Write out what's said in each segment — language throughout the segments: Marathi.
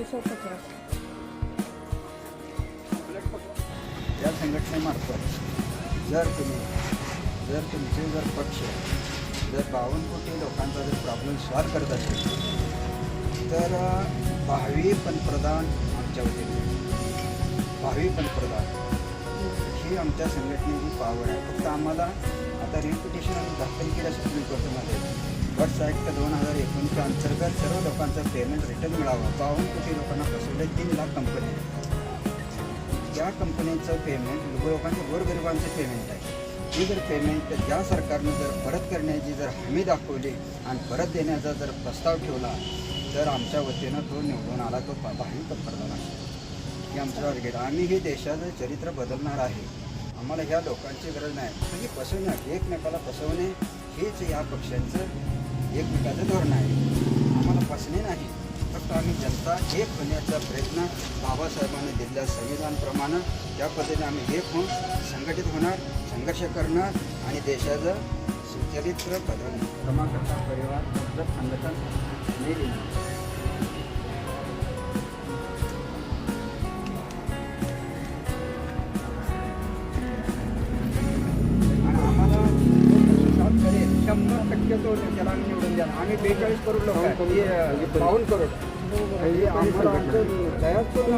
या संघटनेमार्फत जर तुमचे पक्ष 52 कोटी लोकांचा जर प्रॉब्लेम सॉल्व करत असेल तर भावी पंतप्रधान आमच्या वतीने भावी पंतप्रधान ही आमच्या संघटनेची पावर आहे. फक्त आम्हाला आता रिपिटेशन दाखल केलं सुप्रीम कोर्टामध्ये वर्ष ॲक्ट 2019च्या अंतर्गत सर्व लोकांचं पेमेंट रिटर्न मिळावं. 52 कोटी लोकांना फसवले 3 लाख कंपनी. त्या कंपनीचं पेमेंट लोकांच्या गोरगरिबांचं पेमेंट आहे. ही जर पेमेंट ज्या सरकारनं जर परत करण्याची जर हमी दाखवली आणि परत देण्याचा जर प्रस्ताव ठेवला तर आमच्या वतीनं तो निवडून आला तो भावी पंतप्रधान आहे. ही आमचं टार्गेट. आम्ही हे देशाचं चरित्र बदलणार आहे. आम्हाला ह्या लोकांची गरज नाही. म्हणजे फसवणं एकमेकाला फसवणे हेच या पक्षांचं एकमेकाचं धोरण आहे. आम्हाला फसणे नाही. फक्त आम्ही जनता एक होण्याचा प्रयत्न बाबासाहेबांनी दिलेल्या संविधानाप्रमाणे त्या पद्धतीने आम्ही एक होऊन संघटित होणार, संघर्ष करणार आणि देशाचं सुचरित्र बदलणार. क्रमांकाचा परिवार संघटन नाही. तो त्याला आम्ही निवडून द्या. आम्ही 42 करोड लोक आहेत. 52 करोड आम्हाला तयार करून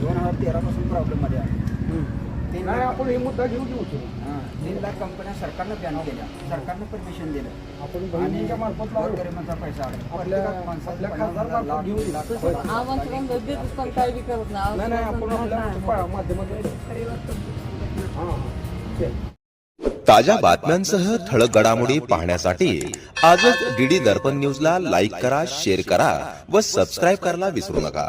2013 पासून प्रॉब्लेममध्ये आहे. नाही आपण हे मुद्दा घेऊ 3 लाख कंपन्या सरकारनं बॅन केल्या. सरकारनं परमिशन दिलं. आपण बहिणीच्या मार्फत गोरगरिबांचा पैसा आपल्या माणसातल्या खासदार घेऊन नाही आपण आपल्या माध्यमातून ताज्या बातम्यांसह ठळक घडामोडी पाहण्यासाठी आजच डीडी दर्पण न्यूजला लाईक करा, शेअर करा व सबस्क्राईब करायला विसरू नका.